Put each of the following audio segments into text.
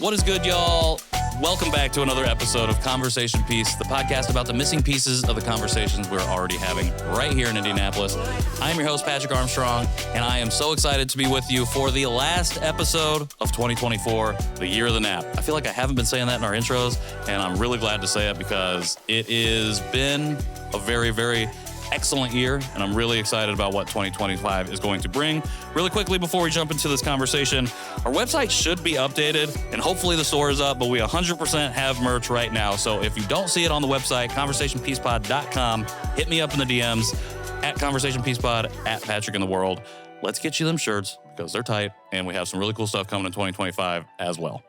What is good, y'all? Welcome back to another episode of Conversation Piece, the podcast about the missing pieces of the conversations we're already having right here in Indianapolis. I'm your host, Patrick Armstrong, and I am so excited to be with you for the last episode of 2024, the year of the nap. I feel like I haven't been saying that in our intros, and I'm really glad to say it because it has been a very, very excellent year, and I'm really excited about what 2025 is going to bring. Really quickly, before we jump into this conversation, our website should be updated, and hopefully the store is up, but we 100% have merch right now. So if you don't see it on the website, conversationpeacepod.com, hit me up in the DMs, at conversationpeacepod, at Patrick in the World. Let's get you them shirts, because they're tight, and we have some really cool stuff coming in 2025 as well.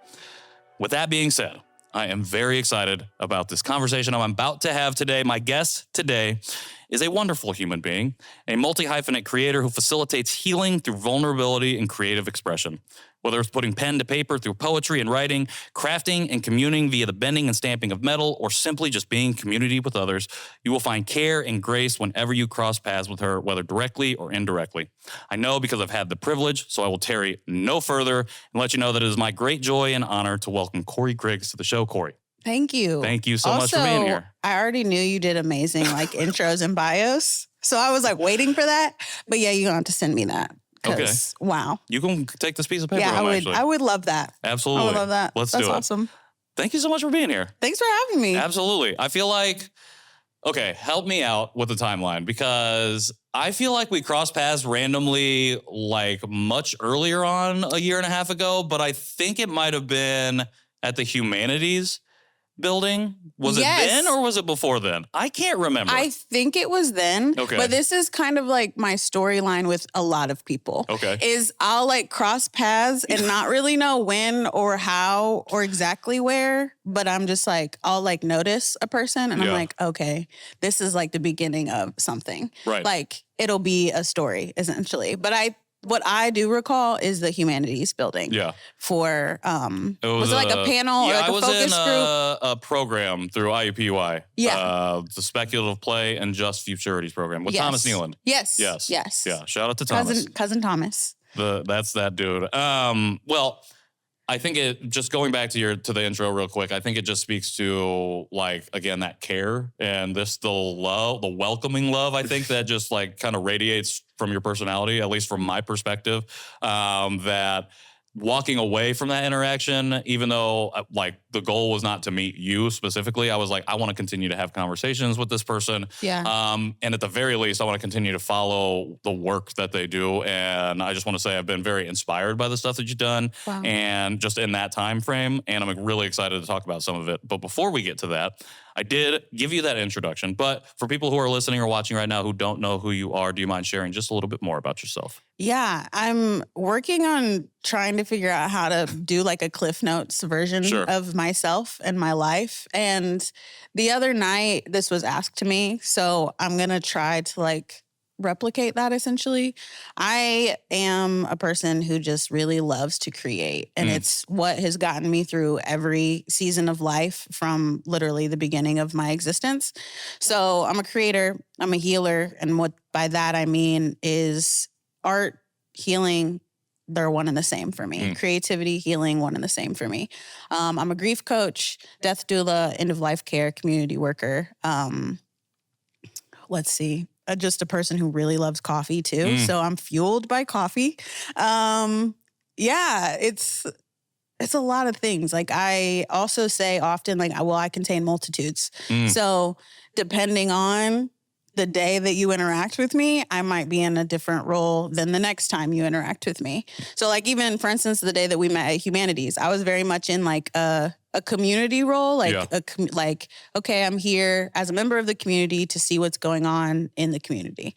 With that being said, I am very excited about this conversation I'm about to have today. My guest today is a wonderful human being, a multi-hyphenate creator who facilitates healing through vulnerability and creative expression. Whether it's putting pen to paper through poetry and writing, crafting and communing via the bending and stamping of metal, or simply just being in community with others, you will find care and grace whenever you cross paths with her, whether directly or indirectly. I know because I've had the privilege, so I will tarry no further and let you know that it is my great joy and honor to welcome Korie Griggs to the show. Korie. Thank you. Thank you so much for being here. I already knew you did amazing intros and bios. So I was waiting for that. But yeah, you're going to have to send me that. Okay. Wow. You can take this piece of paper Yeah, home, I would love that. Absolutely. I would love that. Let's do it. That's awesome. Thank you so much for being here. Thanks for having me. Absolutely. I feel like, okay, help me out with the timeline because I feel like we crossed paths randomly much earlier on a year and a half ago, but I think it might have been at the humanities building. Was it then or was it before then? I can't remember. I think it was then. Okay. But this is kind of my storyline with a lot of people. Okay. Is I'll cross paths and not really know when or how or exactly where, but I'm just I'll notice a person and I'm okay, this is the beginning of something. Right. It'll be a story essentially. But what I do recall is the humanities building. Yeah. For, was it a panel or a focus group? I was in a program through IUPUI. Yeah. The Speculative Play and Just Futurities program with Thomas Nealand. Yes. Yeah. Shout out to Thomas. Cousin Thomas. That's that dude. Well, I think it just going back to the intro real quick. I think it just speaks to again that care and the love, the welcoming love. I think that just kind of radiates from your personality, at least from my perspective. That walking away from that interaction, even though the goal was not to meet you specifically, I was I want to continue to have conversations with this person. Yeah. And at the very least, I want to continue to follow the work that they do. And I just want to say I've been very inspired by the stuff that you've done. Wow. And just in that time frame. And I'm really excited to talk about some of it. But before we get to that, I did give you that introduction. But for people who are listening or watching right now who don't know who you are, do you mind sharing just a little bit more about yourself? Yeah, I'm working on trying to figure out how to do a Cliff Notes version of myself and my life. And the other night, this was asked to me. So I'm going to try to replicate that essentially. I am a person who just really loves to create. And it's what has gotten me through every season of life from literally the beginning of my existence. So I'm a creator, I'm a healer. And what by that I mean is art, healing, they're one and the same for me. Creativity, healing, one and the same for me. I'm a grief coach, death doula, end-of-life care, community worker. Let's see. Just a person who really loves coffee too. So I'm fueled by coffee. Yeah, it's a lot of things. I also say often I contain multitudes. So depending on the day that you interact with me, I might be in a different role than the next time you interact with me. So even, for instance, the day that we met at Humanities, I was very much in a community role, okay, I'm here as a member of the community to see what's going on in the community,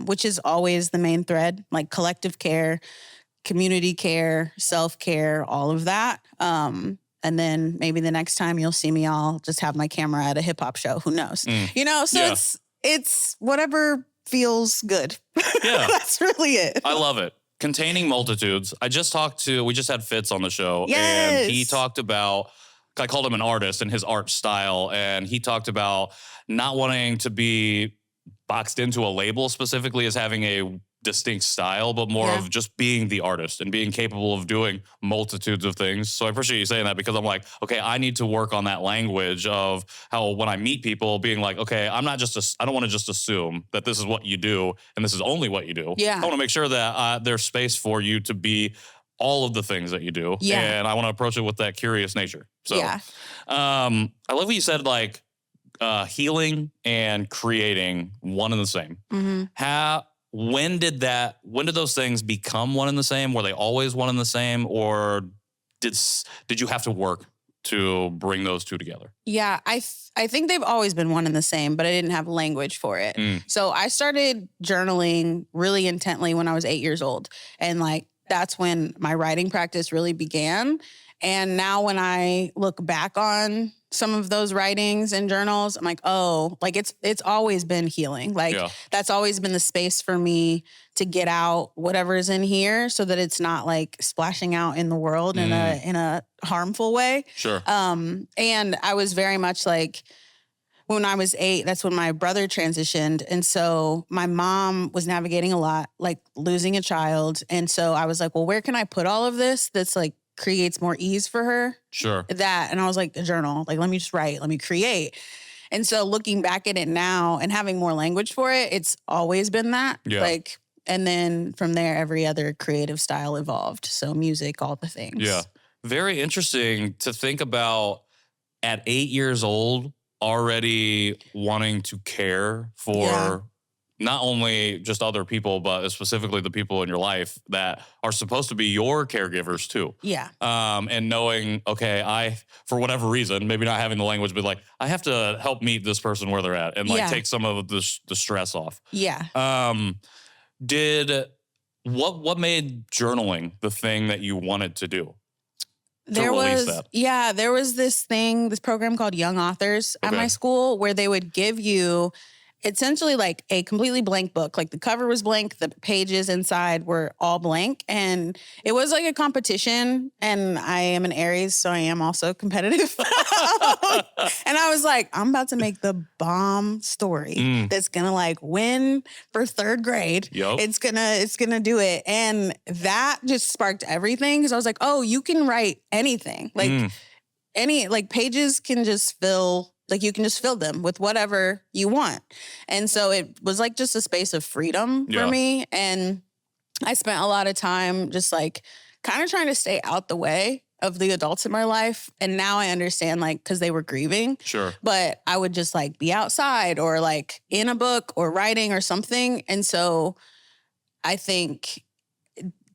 which is always the main thread, collective care, community care, self-care, all of that. And then maybe the next time you'll see me, I'll just have my camera at a hip hop show. Who knows? So it's whatever feels good. Yeah. That's really it. I love it. Containing multitudes. We just had Fitz on the show. Yes. And he talked about, I called him an artist and his art style. And he talked about not wanting to be boxed into a label specifically as having a distinct style, but more of just being the artist and being capable of doing multitudes of things. So I appreciate you saying that, because I'm like, okay, I need to work on that language of how when I meet people being like, okay, I don't want to just assume that this is what you do and this is only what you do. Yeah. I want to make sure that there's space for you to be all of the things that you do. Yeah. And I want to approach it with that curious nature. So I love what you said, like healing and creating one and the same. When did those things become one and the same? Were they always one and the same, or did you have to work to bring those two together? Yeah, I think they've always been one and the same, but I didn't have language for it. So I started journaling really intently when I was 8 years old. And like, that's when my writing practice really began. And now when I look back on some of those writings and journals, I'm like, oh, like it's always been healing. Like that's always been the space for me to get out whatever's in here so that it's not like splashing out in the world in a harmful way. Sure. And I was very much like, when I was 8, that's when my brother transitioned. And so my mom was navigating a lot, like losing a child. And so I was like, well, where can I put all of this that's like creates more ease for her? Sure. And I was like, a journal, like, let me just write, let me create. And so looking back at it now and having more language for it, it's always been that. Yeah. Like, and then from there, every other creative style evolved. So music, all the things. Yeah. Very interesting to think about at 8 years old, already wanting to care for not only just other people, but specifically the people in your life that are supposed to be your caregivers too. Yeah. And knowing, okay, for whatever reason, maybe not having the language, but like, I have to help meet this person where they're at and like take some of the stress off. Yeah. What made journaling the thing that you wanted to do? There was this program called Young Authors at my school where they would give you essentially like a completely blank book. Like the cover was blank, the pages inside were all blank. And it was like a competition. And I am an Aries, so I am also competitive. And I was like, I'm about to make the bomb story that's gonna like win for 3rd grade. Yep. It's gonna do it. And that just sparked everything. Cause I was like, oh, you can write anything. Like pages can just fill. Like you can just fill them with whatever you want. And so it was like just a space of freedom for me. And I spent a lot of time just like kind of trying to stay out the way of the adults in my life. And now I understand like, cause they were grieving. Sure. But I would just like be outside or like in a book or writing or something. And so I think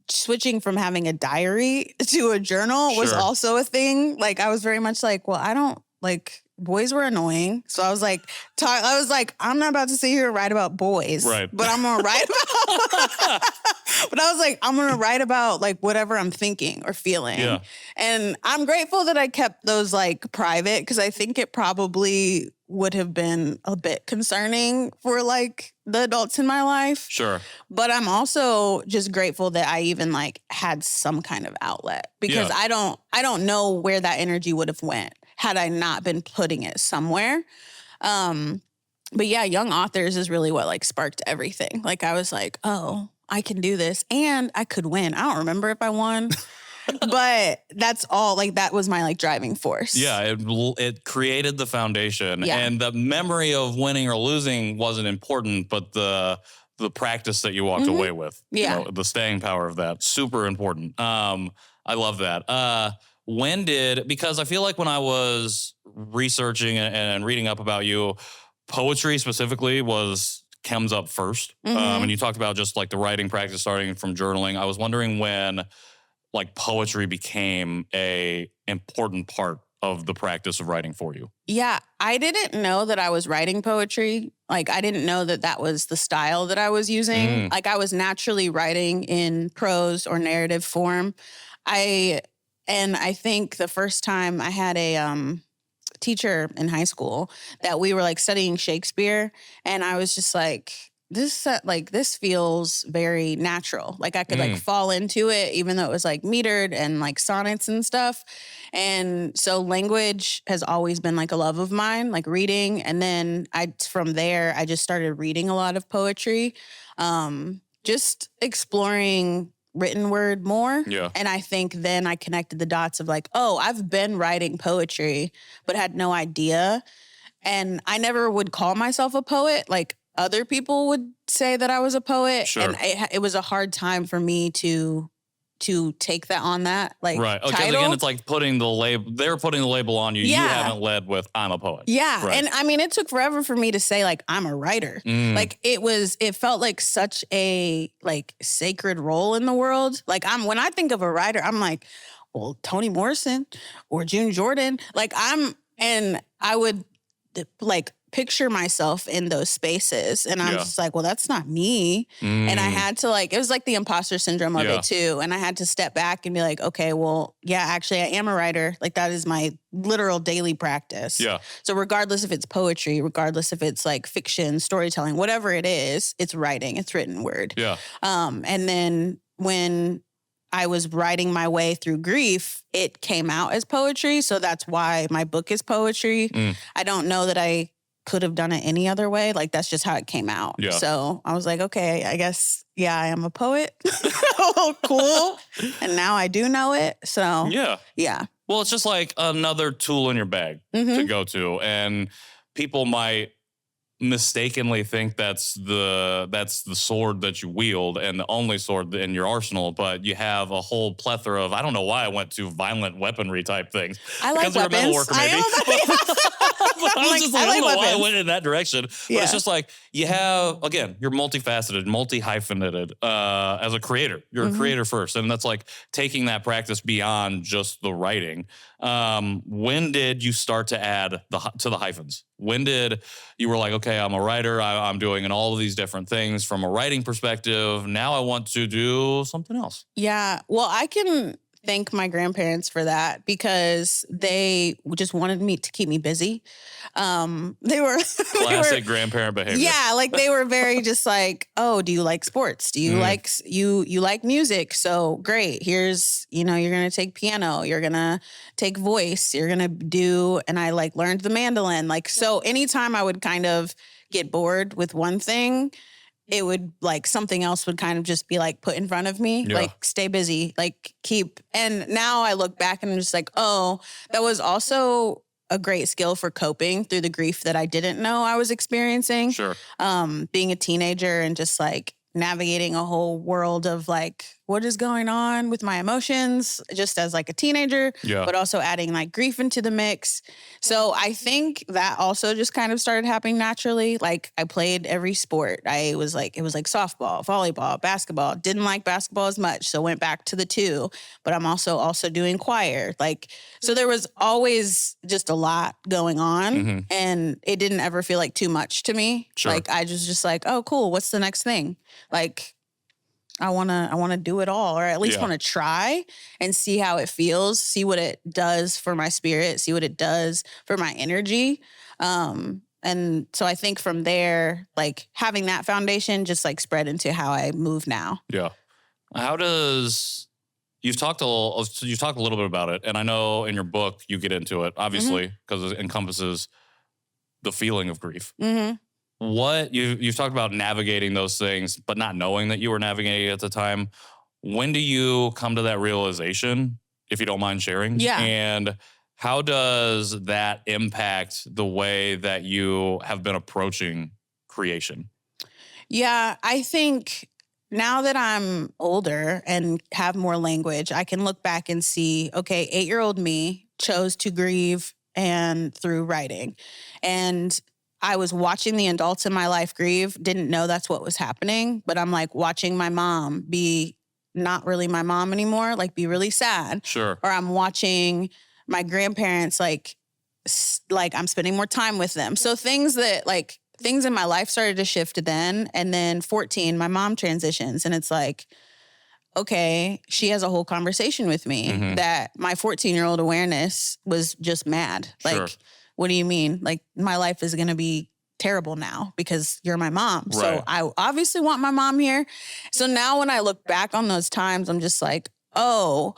switching from having a diary to a journal was also a thing. Like I was very much like, well, I don't like, boys were annoying. So I was like, I'm not about to sit here and write about boys. Right. But I'm going to write about, but I was like, I'm going to write about like whatever I'm thinking or feeling. Yeah. And I'm grateful that I kept those like private because I think it probably would have been a bit concerning for like the adults in my life. Sure. But I'm also just grateful that I even like had some kind of outlet because I don't know where that energy would have went had I not been putting it somewhere. But yeah, Young Authors is really what like sparked everything. Like I was like, oh, I can do this and I could win. I don't remember if I won, but that's all like, that was my like driving force. Yeah. It created the foundation and the memory of winning or losing wasn't important, but the practice that you walked away with, the staying power of that, super important. I love that. Because I feel like when I was researching and reading up about you, poetry specifically comes up first. And you talked about just like the writing practice starting from journaling. I was wondering when like poetry became a important part of the practice of writing for you. Yeah, I didn't know that I was writing poetry. Like I didn't know that that was the style that I was using. Like I was naturally writing in prose or narrative form. And I think the first time I had a teacher in high school that we were like studying Shakespeare, and I was just like, this feels very natural. Like I could like fall into it, even though it was like metered and like sonnets and stuff. And so language has always been like a love of mine, like reading. And then from there, I just started reading a lot of poetry. just exploring written word more. Yeah. And I think then I connected the dots of like, oh, I've been writing poetry, but had no idea. And I never would call myself a poet. Like other people would say that I was a poet. Sure. And it was a hard time for me to take that on that like right. Because title. again, it's like putting the label. They're putting the label on you. Yeah. You haven't led with "I'm a poet." Yeah, right. and I mean, it took forever for me to say like I'm a writer. Like it felt like such a like sacred role in the world. Like when I think of a writer, I'm like, well, Toni Morrison or June Jordan. Like and I would like picture myself in those spaces, and I'm just like, well, that's not me. And I had to like, it was like the imposter syndrome of it too. And I had to step back and be like, okay, well, yeah, actually I am a writer. Like that is my literal daily practice. Yeah. So regardless if it's poetry, regardless if it's like fiction, storytelling, whatever it is, it's writing, it's written word. Yeah. And then when I was writing my way through grief, it came out as poetry. So that's why my book is poetry. I don't know that I could have done it any other way. Like that's just how it came out. Yeah. So I was like, okay, I guess, yeah, I am a poet. Oh, cool. And now I do know it. So yeah. Well, it's just like another tool in your bag to go to. And people might mistakenly think that's the sword that you wield and the only sword in your arsenal, but you have a whole plethora of, I don't know why I went to violent weaponry type things. I like weapons. You're a metalworker, maybe. I was just like, I don't know why I went in that direction. But it's just like, you have, again, you're multifaceted, multi-hyphenated as a creator. You're a creator first. And that's like taking that practice beyond just the writing. When did you start to add to the hyphens? When did you were like, okay, I'm a writer. I'm doing all of these different things from a writing perspective. Now I want to do something else. Yeah. Well, I can thank my grandparents for that because they just wanted me to keep me busy. They were classic grandparent behavior. Yeah, like they were very just like, oh, do you like sports? Do you like you like music? So great. Here's, you're gonna take piano, you're gonna take voice, you're gonna do, and I like learned the mandolin. Like so anytime I would kind of get bored with one thing, it would like something else would kind of just be like put in front of me, like stay busy, like keep. And now I look back and I'm just like, oh, that was also a great skill for coping through the grief that I didn't know I was experiencing. Sure. Being a teenager and just like navigating a whole world of like, what is going on with my emotions just as like a teenager, but also adding like grief into the mix. So I think that also just kind of started happening naturally. Like I played every sport. It was like softball, volleyball, basketball. Didn't like basketball as much. So went back to the 2, but I'm also doing choir. Like, so there was always just a lot going on and it didn't ever feel like too much to me. Sure. Like I just like, oh, cool. What's the next thing? Like, I want to do it all, or at least want to try and see how it feels, see what it does for my spirit, see what it does for my energy. And so I think from there, like having that foundation just like spread into how I move now. Yeah. How does, you've talked a little bit about it, and I know in your book you get into it, obviously, because it encompasses the feeling of grief. What you've talked about navigating those things, but not knowing that you were navigating at the time. When do you come to that realization, if you don't mind sharing? Yeah. And how does that impact the way that you have been approaching creation? Yeah, I think now that I'm older and have more language, I can look back and see, okay, 8-year-old me chose to grieve and through writing. And I was watching the adults in my life grieve, didn't know that's what was happening, but I'm like watching my mom be not really my mom anymore, like be really sad. Sure. Or I'm watching my grandparents, like I'm spending more time with them. So things in my life started to shift then. And then 14, my mom transitions and it's like, okay, she has a whole conversation with me that my 14-year-old awareness was just mad. Like, sure. What do you mean? Like, my life is going to be terrible now because you're my mom. Right. So I obviously want my mom here. So now when I look back on those times, I'm just like, oh,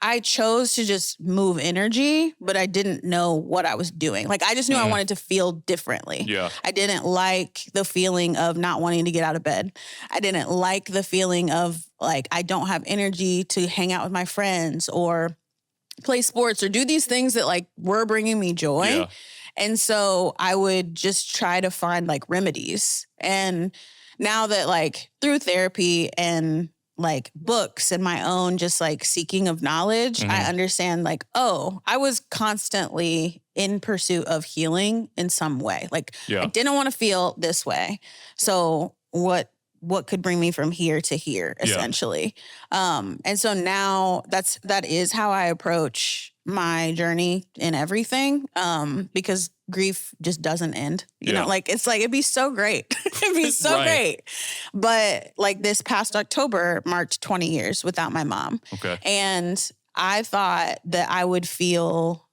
I chose to just move energy, but I didn't know what I was doing. Like, I just knew I wanted to feel differently. Yeah. I didn't like the feeling of not wanting to get out of bed. I didn't like the feeling of like, I don't have energy to hang out with my friends or play sports or do these things that like were bringing me joy. Yeah. And so I would just try to find like remedies. And now that like through therapy and like books and my own just like seeking of knowledge, I understand like, oh, I was constantly in pursuit of healing in some way. Like I didn't want to feel this way. So what could bring me from here to here, essentially. And so now that is how I approach my journey in everything. Because grief just doesn't end. You know, like it's like it'd be so great. It'd be so great. But like this past October marked 20 years without my mom. Okay. And I thought that I would feel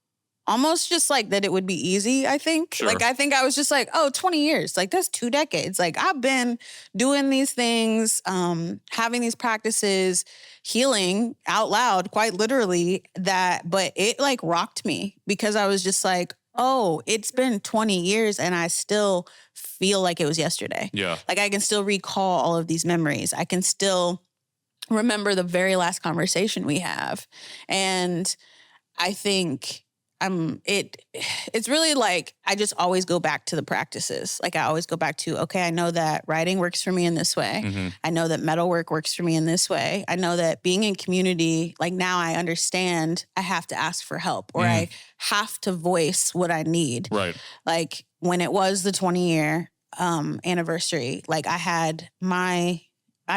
almost just like that it would be easy, I think. Sure. Like, I think I was just like, oh, 20 years. Like, that's 2 decades. Like, I've been doing these things, having these practices, healing out loud, quite literally, but it like rocked me because I was just like, oh, it's been 20 years and I still feel like it was yesterday. Yeah. Like, I can still recall all of these memories. I can still remember the very last conversation we have. And I think it's really like, I just always go back to the practices. Like I always go back to, okay, I know that writing works for me in this way. I know that metalwork works for me in this way. I know that being in community, like now I understand I have to ask for help or I have to voice what I need. Right. Like when it was the 20-year anniversary, like I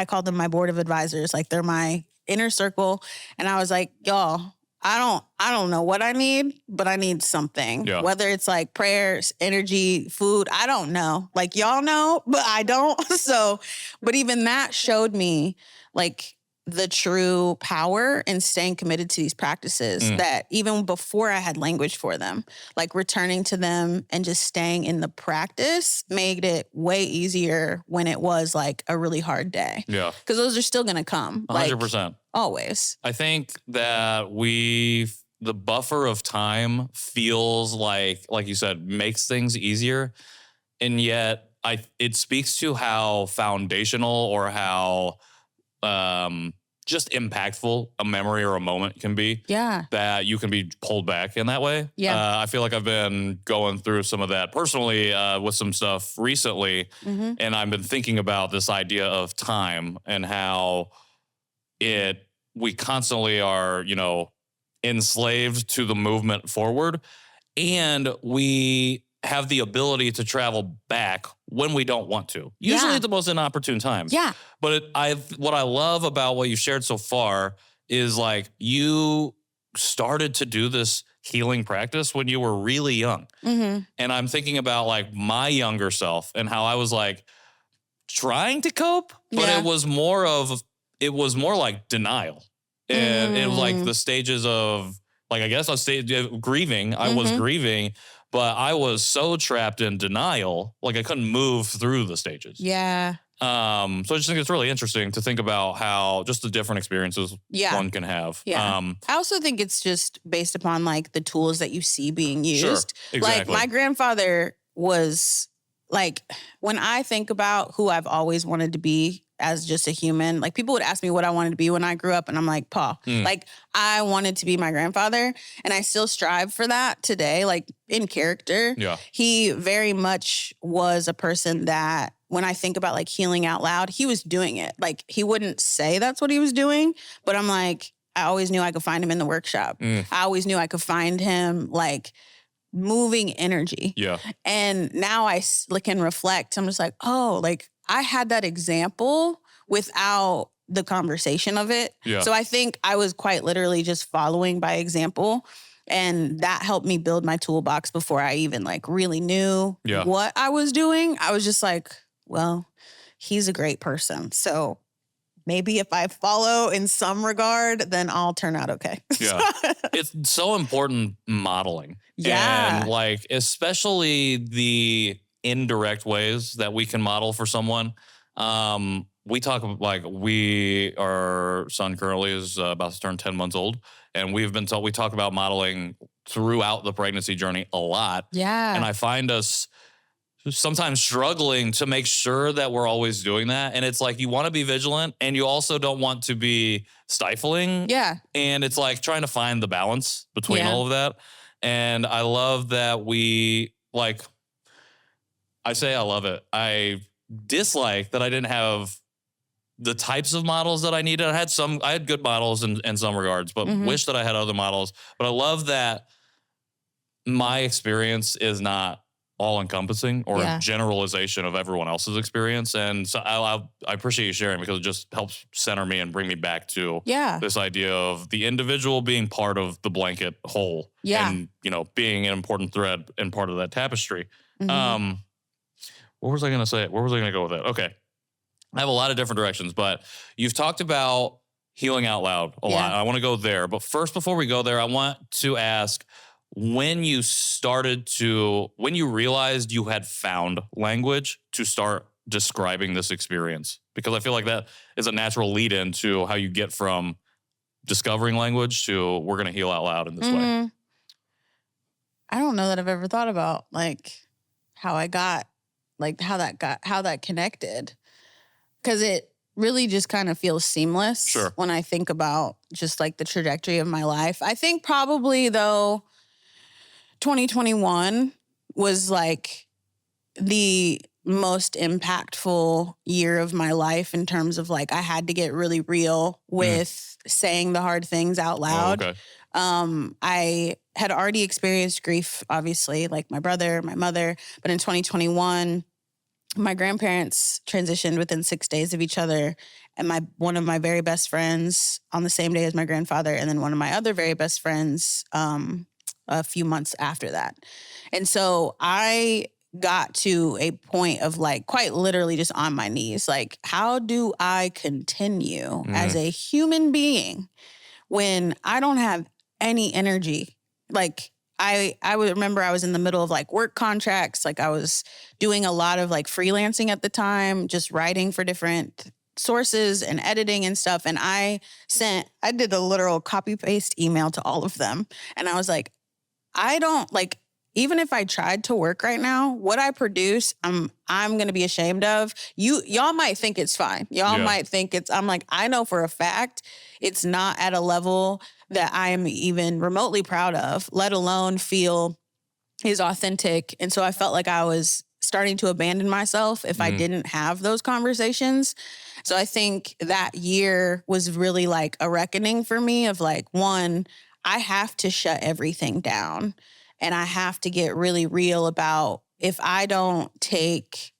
called them my board of advisors. Like they're my inner circle. And I was like, y'all, I don't know what I need, but I need something. Yeah. Whether it's like prayers, energy, food, I don't know. Like y'all know, but I don't. So, but even that showed me like the true power in staying committed to these practices that even before I had language for them, like returning to them and just staying in the practice made it way easier when it was like a really hard day. Yeah. Because those are still going to come. 100%. Like, always. I think that the buffer of time feels like you said, makes things easier. And yet it speaks to how foundational or how just impactful a memory or a moment can be. Yeah. That you can be pulled back in that way. Yeah. I feel like I've been going through some of that personally with some stuff recently. And I've been thinking about this idea of time and how we constantly are, enslaved to the movement forward. And we have the ability to travel back when we don't want to. Usually at the most inopportune times. Yeah. But what I love about what you've shared so far is like you started to do this healing practice when you were really young. And I'm thinking about like my younger self and how I was like trying to cope, but it was more like denial. And it was like the stages of like, I guess grieving. I was grieving. But I was so trapped in denial, like I couldn't move through the stages. Yeah. So I just think it's really interesting to think about how just the different experiences one can have. Yeah. I also think it's just based upon like the tools that you see being used. Sure, exactly. Like my grandfather was like, when I think about who I've always wanted to be as just a human, like people would ask me what I wanted to be when I grew up. And I'm like, Pa, like I wanted to be my grandfather and I still strive for that today, like in character. Yeah. He very much was a person that when I think about like healing out loud, he was doing it. Like he wouldn't say that's what he was doing, but I'm like, I always knew I could find him in the workshop. I always knew I could find him like moving energy. Yeah. And now I can reflect. I'm just like, oh, like I had that example without the conversation of it. Yeah. So I think I was quite literally just following by example. And that helped me build my toolbox before I even like really knew what I was doing. I was just like, well, he's a great person. So maybe if I follow in some regard, then I'll turn out okay. Yeah. It's so important modeling. Yeah. And like, especially the indirect ways that we can model for someone. We talk like our son currently is about to turn 10 months old. And we talk about modeling throughout the pregnancy journey a lot. Yeah. And I find us sometimes struggling to make sure that we're always doing that. And it's like, you want to be vigilant and you also don't want to be stifling. Yeah. And it's like trying to find the balance between all of that. And I love that I love it. I dislike that I didn't have the types of models that I needed. I had good models in some regards, but wish that I had other models. But I love that my experience is not all encompassing or a generalization of everyone else's experience. And so I appreciate you sharing, because it just helps center me and bring me back to this idea of the individual being part of the blanket whole and, being an important thread and part of that tapestry. What was I going to say? Where was I going to go with that? Okay. I have a lot of different directions, but you've talked about healing out loud a lot. I want to go there. But first, before we go there, I want to ask, when you realized you had found language to start describing this experience, because I feel like that is a natural lead in to how you get from discovering language to we're going to heal out loud in this way. I don't know that I've ever thought about how that connected, because it really just kind of feels seamless when I think about just the trajectory of my life. I think probably though 2021 was the most impactful year of my life in terms of I had to get really real with saying the hard things out loud. Oh, okay. I had already experienced grief, obviously, my brother, my mother, but in 2021, my grandparents transitioned within 6 days of each other, and one of my very best friends on the same day as my grandfather, and then one of my other very best friends a few months after that. And so I got to a point of quite literally just on my knees, how do I continue as a human being when I don't have any energy? I would remember I was in the middle of work contracts. I was doing a lot of freelancing at the time, just writing for different sources and editing and stuff. And I did a literal copy paste email to all of them. And I was like, I don't even if I tried to work right now, what I produce, I'm going to be ashamed of. Y'all might think it's fine. Y'all might think I know for a fact it's not at a level that I am even remotely proud of, let alone feel is authentic. And so I felt like I was starting to abandon myself if I didn't have those conversations. So I think that year was really a reckoning for me of one, I have to shut everything down. And I have to get really real about, if I don't take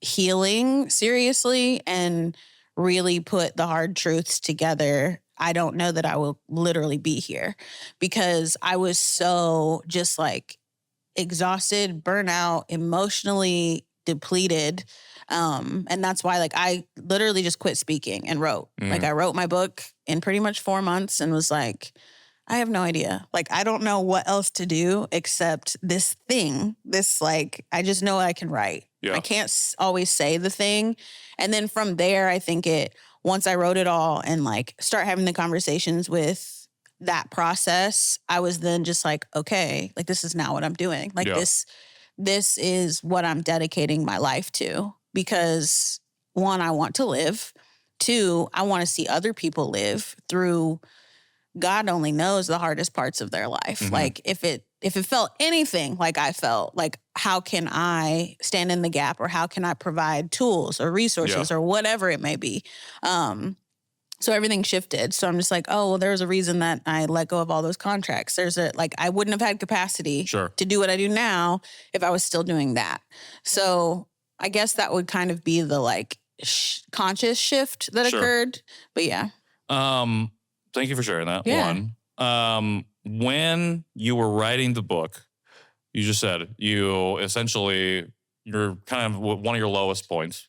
healing seriously and really put the hard truths together, I don't know that I will literally be here, because I was so just exhausted, burnout, emotionally depleted. And that's why I literally just quit speaking and wrote. I wrote my book in pretty much 4 months and was I have no idea. I don't know what else to do except this thing. I just know I can write. Yeah. I can't always say the thing. And then from there, I think once I wrote it all and start having the conversations with that process, I was then just okay, this is now what I'm doing. This is what I'm dedicating my life to, because 1, I want to live. 2, I want to see other people live through, God only knows, the hardest parts of their life. If it felt anything like I felt, how can I stand in the gap, or how can I provide tools or resources or whatever it may be? So everything shifted. So I'm just oh, well, there's a reason that I let go of all those contracts. I wouldn't have had capacity to do what I do now if I was still doing that. So I guess that would kind of be the conscious shift that occurred. But yeah. Thank you for sharing that. Yeah. One, when you were writing the book, you just said you're kind of one of your lowest points.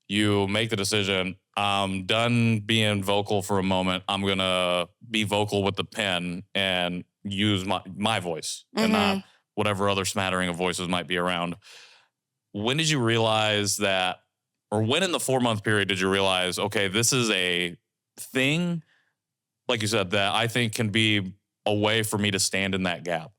You make the decision, I'm done being vocal for a moment. I'm going to be vocal with the pen and use my voice and not whatever other smattering of voices might be around. When did you realize that, or when in the 4-month period did you realize, okay, this is a thing like you said, that I think can be a way for me to stand in that gap.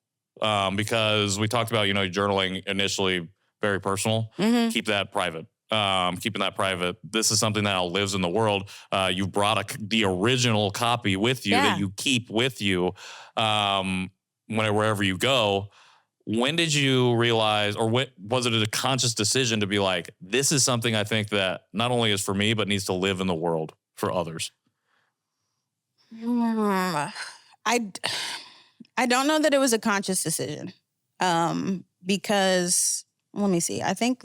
Because we talked about, journaling initially very personal. Mm-hmm. Keep that private. Keeping that private. This is something that now lives in the world. You brought the original copy with you that you keep with you wherever you go. When did you realize, or was it a conscious decision to be like, this is something I think that not only is for me, but needs to live in the world for others? I don't know that it was a conscious decision, because let me see. I think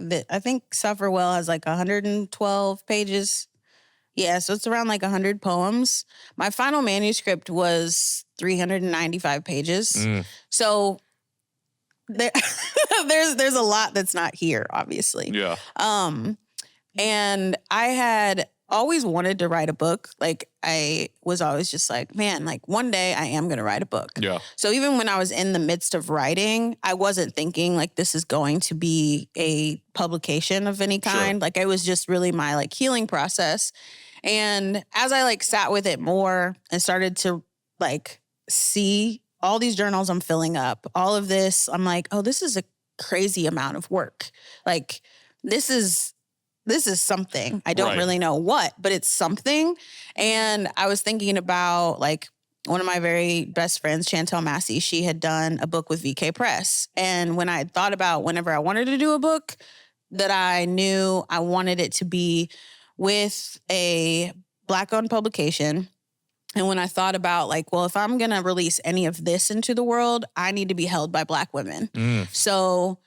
Suffer Well has like 112 pages. Yeah, so it's around like 100 poems. My final manuscript was 395 pages. So there's a lot that's not here, obviously. Yeah. And I had always wanted to write a book. Like, I was always just like, man, like one day I am going to write a book. Yeah. So even when I was in the midst of writing, I wasn't thinking like this is going to be a publication of any kind. Sure. Like, it was just really my like healing process. And as I like sat with it more and started to like see all these journals I'm filling up, all of this, I'm like, oh, this is a crazy amount of work. Like, this is something. I don't really know what, but it's something. And I was thinking about like one of my very best friends, Chantel Massey, she had done a book with VK Press. And when I had thought about whenever I wanted to do a book, that I knew I wanted it to be with a Black-owned publication. And when I thought about like, well, if I'm going to release any of this into the world, I need to be held by Black women. So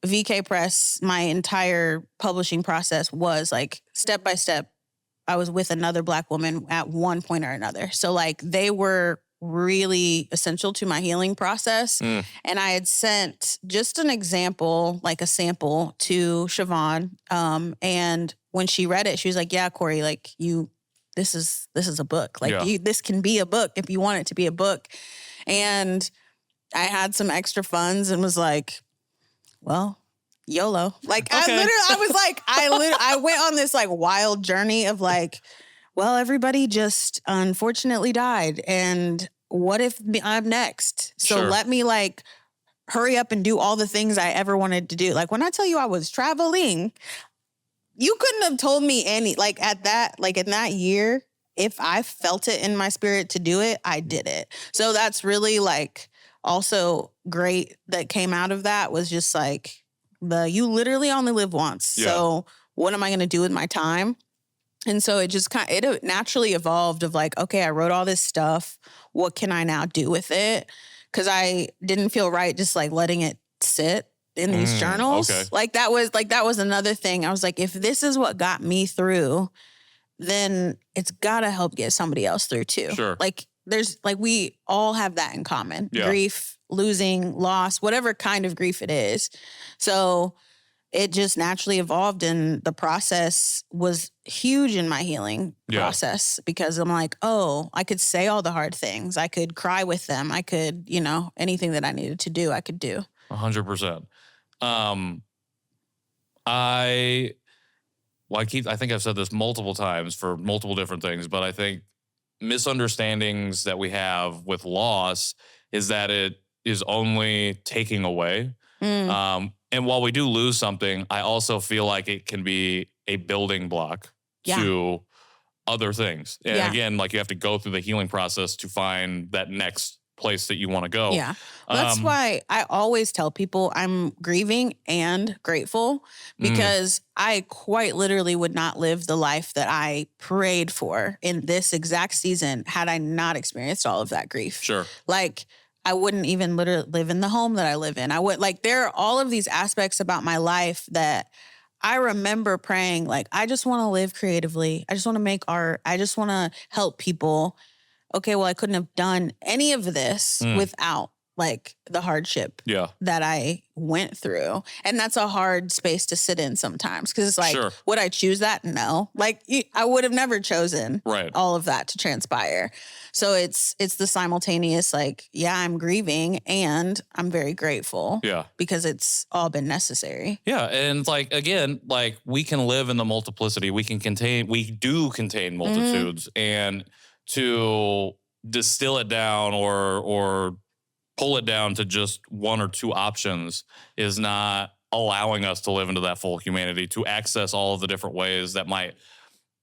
VK Press, my entire publishing process was like step by step. I was with another Black woman at one point or another. So like they were really essential to my healing process. And I had sent just an example, like a sample to Siobhan. And when she read it, she was like, yeah, Korie, like this is a book. Like this can be a book if you want it to be a book. And I had some extra funds and was like, well, YOLO. Like, okay. I went on this like wild journey of like, well, everybody just unfortunately died. And what if I'm next? So let me like hurry up and do all the things I ever wanted to do. Like when I tell you I was traveling, you couldn't have told me any, like at that, like in that year, if I felt it in my spirit to do it, I did it. So that's really like also great that came out of that was just like you literally only live once. Yeah. So what am I going to do with my time? And so it just it naturally evolved of like, okay, I wrote all this stuff. What can I now do with it? Because I didn't feel right just like letting it sit in these journals. Okay. Like that was another thing. I was like, if this is what got me through, then it's got to help get somebody else through too. Sure. Like there's like, we all have that in common. Yeah. Grief, losing, loss, whatever kind of grief it is. So it just naturally evolved, and the process was huge in my healing process because I'm like, oh, I could say all the hard things. I could cry with them. I could, anything that I needed to do, I could do. 100%. I think I've said this multiple times for multiple different things, but I think misunderstandings that we have with loss is that it is only taking away. And while we do lose something, I also feel like it can be a building block to other things. And again, like you have to go through the healing process to find that next place that you want to go. Yeah. That's why I always tell people I'm grieving and grateful because I quite literally would not live the life that I prayed for in this exact season had I not experienced all of that grief. Sure. Like, I wouldn't even literally live in the home that I live in. I would there are all of these aspects about my life that I remember praying, like, I just want to live creatively. I just want to make art. I just want to help people. Okay, well, I couldn't have done any of this without like the hardship that I went through. And that's a hard space to sit in sometimes because it's like, would I choose that? No. Like I would have never chosen all of that to transpire. So it's the simultaneous like, yeah, I'm grieving and I'm very grateful because it's all been necessary. Yeah. And like, again, like we can live in the multiplicity. We do contain multitudes and to distill it down or pull it down to just one or two options is not allowing us to live into that full humanity, to access all of the different ways that might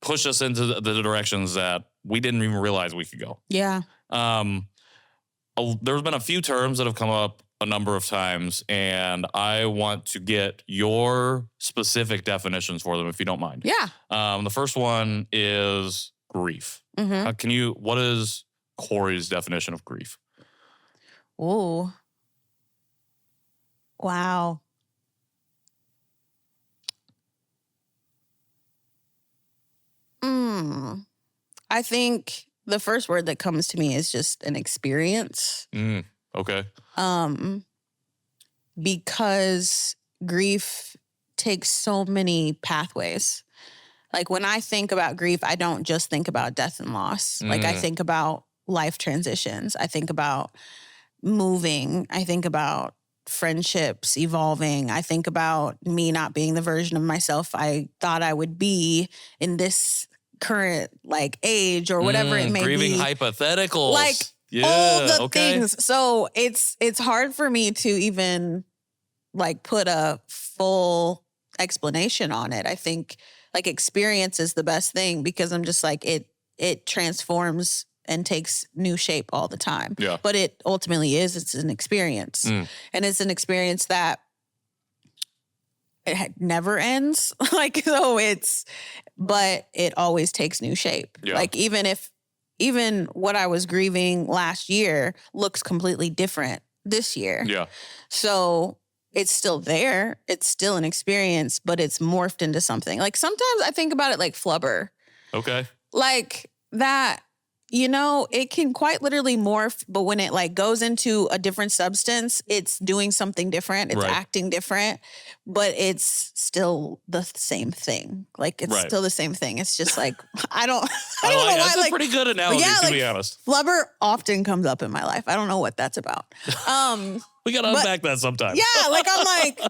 push us into the directions that we didn't even realize we could go. Yeah. There's been a few terms that have come up a number of times, and I want to get your specific definitions for them, if you don't mind. Yeah. The first one is grief. Mm-hmm. What is Korie's definition of grief? Ooh. Wow. I think the first word that comes to me is just an experience. Okay. Because grief takes so many pathways. Like when I think about grief, I don't just think about death and loss. Like I think about life transitions. I think about moving. I think about friendships evolving. I think about me not being the version of myself I thought I would be in this current like age or whatever it may grieving be. hypotheticals. Like all the things. So it's hard for me to even like put a full explanation on it. I think like experience is the best thing because I'm just like it transforms and takes new shape all the time. Yeah. But it ultimately it's an experience. And it's an experience that it never ends. Like, so but it always takes new shape. Yeah. Like even what I was grieving last year looks completely different this year. Yeah. So it's still there. It's still an experience, but it's morphed into something. Like sometimes I think about it like flubber. Okay. Like that, you know, it can quite literally morph, but when it like goes into a different substance, it's doing something different. It's acting different, but it's still the same thing. Like it's still the same thing. It's just like, I don't know why. That's like, a pretty good analogy, to be honest. Flubber often comes up in my life. I don't know what that's about. We got to unpack that sometime. Yeah, like I'm like,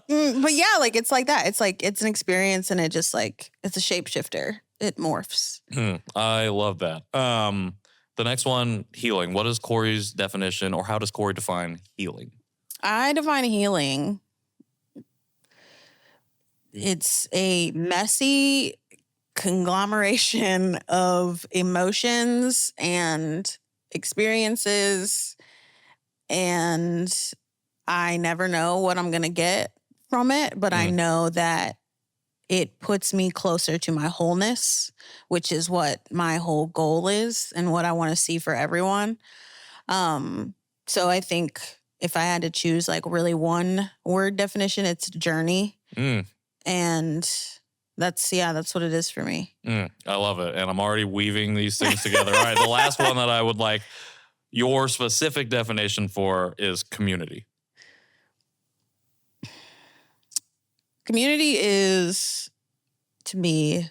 but yeah, like it's like that. It's like, it's an experience and it just like, it's a shapeshifter. It morphs. I love that. The next one, healing. What is Korie's definition, or how does Korie define healing? I define healing. It's a messy conglomeration of emotions and experiences, and I never know what I'm going to get from it, but I know that it puts me closer to my wholeness, which is what my whole goal is and what I want to see for everyone. So I think if I had to choose like really one word definition, it's journey. And that's what it is for me. I love it. And I'm already weaving these things together. All right. The last one that I would like your specific definition for is community. Community is, to me,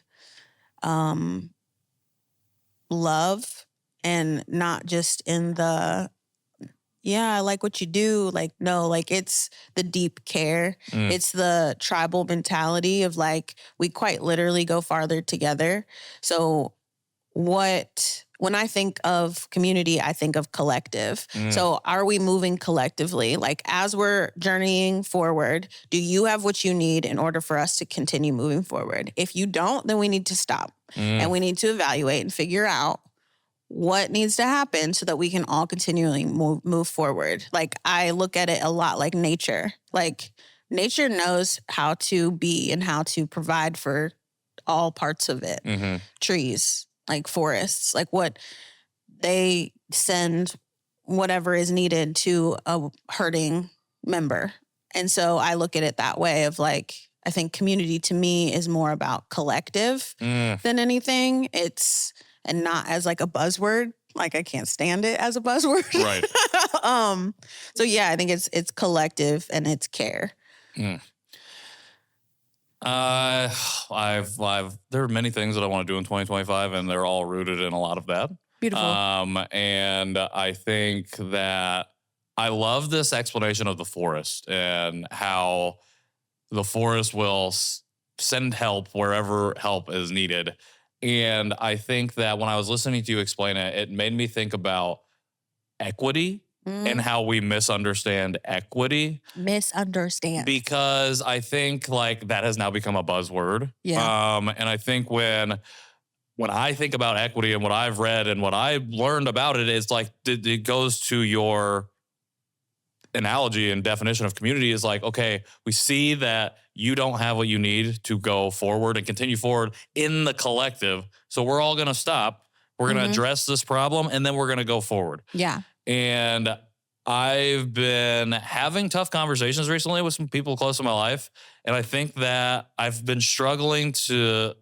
love, and not just in the, yeah, I like what you do. Like, no, like it's the deep care. It's the tribal mentality of like, we quite literally go farther together. So when I think of community, I think of collective. So are we moving collectively? Like as we're journeying forward, do you have what you need in order for us to continue moving forward? If you don't, then we need to stop and we need to evaluate and figure out what needs to happen so that we can all continually move forward. Like I look at it a lot like nature. Like nature knows how to be and how to provide for all parts of it. Trees, like forests, like what they send whatever is needed to a hurting member. And so I look at it that way of like, I think community to me is more about collective than anything. And not as like a buzzword. Like I can't stand it as a buzzword. Right. So yeah, I think it's collective and it's care. There are many things that I want to do in 2025, and they're all rooted in a lot of that. Beautiful. And I think that I love this explanation of the forest and how the forest will send help wherever help is needed. And I think that when I was listening to you explain it, it made me think about equity and how we misunderstand equity. Misunderstand. Because I think like that has now become a buzzword. Yeah. And I think when I think about equity and what I've read and what I've learned about it is like it goes to your analogy and definition of community is like, okay, we see that you don't have what you need to go forward and continue forward in the collective. So we're all going to stop. We're going to address this problem and then we're going to go forward. Yeah. And I've been having tough conversations recently with some people close to my life. And I think that I've been struggling to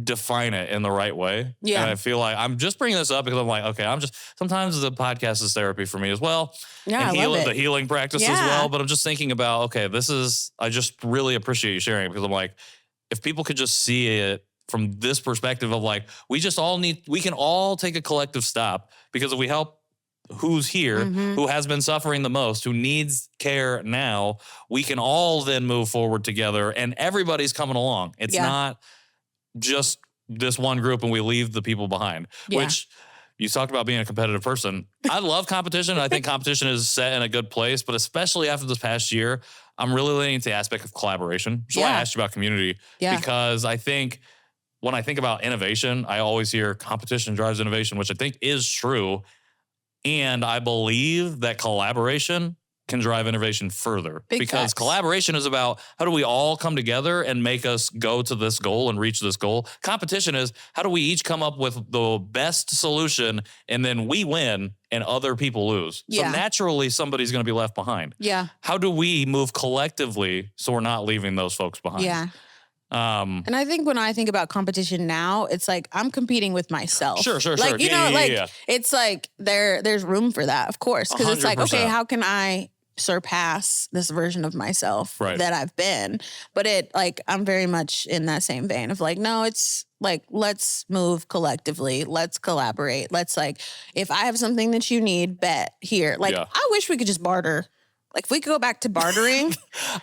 define it in the right way. Yeah. And I feel like I'm just bringing this up because I'm like, okay, sometimes the podcast is therapy for me as well. Yeah, and I love it. the healing practice as well. But I'm just thinking about, okay, I just really appreciate you sharing it because I'm like, if people could just see it from this perspective of like, we can all take a collective stop because if we help who's here, who has been suffering the most, who needs care now, we can all then move forward together and everybody's coming along. It's not just this one group and we leave the people behind, which you talked about being a competitive person. I love competition. I think competition is set in a good place, but especially after this past year, I'm really leaning into the aspect of collaboration. So I asked you about community because I think when I think about innovation, I always hear competition drives innovation, which I think is true. And I believe that collaboration can drive innovation further because collaboration is about how do we all come together and make us go to this goal and reach this goal. Competition is how do we each come up with the best solution and then we win and other people lose. So naturally somebody's going to be left behind. Yeah. How do we move collectively so we're not leaving those folks behind? Yeah. And I think when I think about competition now, it's like I'm competing with myself. Sure. Like, you know, it's like there's room for that, of course. Because it's like, okay, how can I surpass this version of myself that I've been? But I'm very much in that same vein of like, no, it's like, let's move collectively. Let's collaborate. Let's if I have something that you need, bet here. I wish we could just barter. Like if we could go back to bartering,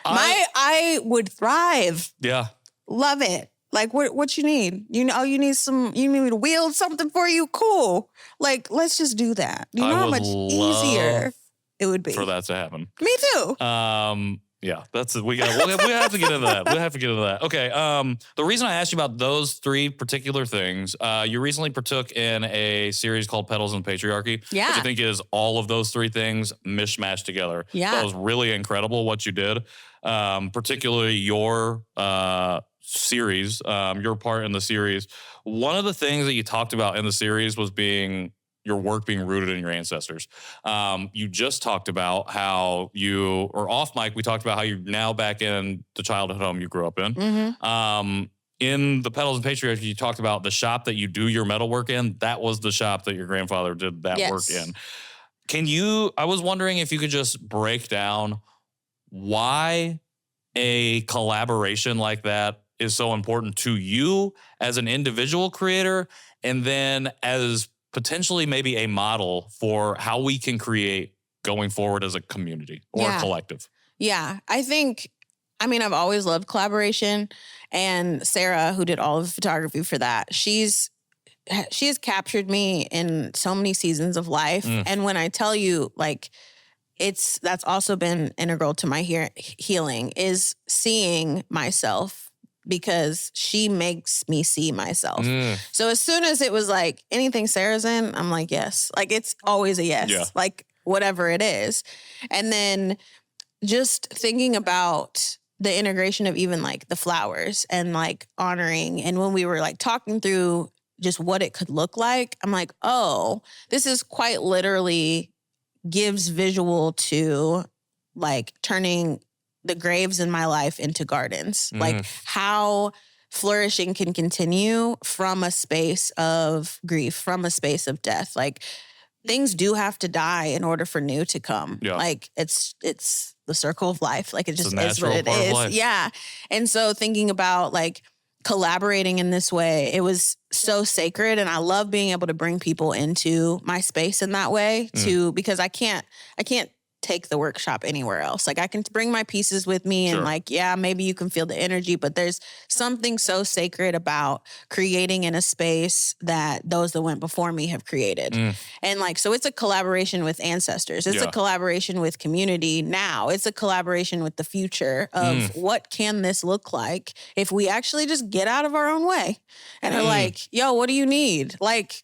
I would thrive. Yeah. Love it. Like what you need? You need you need me to wield something for you? Cool. Like, let's just do that. You know how much easier it would be for that to happen. Me too. Yeah, we have to get into that. We have to get into that. Okay. The reason I asked you about those three particular things, you recently partook in a series called Petals and Patriarchy, which I think is all of those three things mishmashed together. Yeah. That was really incredible what you did. Particularly your series, your part in the series. One of the things that you talked about in the series was your work being rooted in your ancestors. You just talked about how or off mic, we talked about how you're now back in the childhood home you grew up in. In the Petals and Patriarchy, you talked about the shop that you do your metalwork in. That was the shop that your grandfather did that work in. I was wondering if you could just break down why a collaboration like that is so important to you as an individual creator, and then as potentially maybe a model for how we can create going forward as a community or a collective. Yeah, I've always loved collaboration, and Sarah, who did all of the photography for that, she has captured me in so many seasons of life. And when I tell you, that's also been integral to my healing is seeing myself, because she makes me see myself. So as soon as it was like anything Sarah's in, I'm like, yes. Like it's always a yes, like whatever it is. And then just thinking about the integration of even like the flowers and like honoring. And when we were like talking through just what it could look like, I'm like, oh, this is quite literally gives visual to like turning the graves in my life into gardens. Like how flourishing can continue from a space of grief, from a space of death. Like things do have to die in order for new to come. Yeah. Like it's the circle of life. Like it just is what it is. Yeah. And so thinking about like collaborating in this way, it was so sacred. And I love being able to bring people into my space in that way too, because I can't take the workshop anywhere else. Like I can bring my pieces with me and like, yeah, maybe you can feel the energy, but there's something so sacred about creating in a space that those that went before me have created. And like, so it's a collaboration with ancestors. It's a collaboration with community now. It's a collaboration with the future of what can this look like if we actually just get out of our own way and are like, yo, what do you need? Like,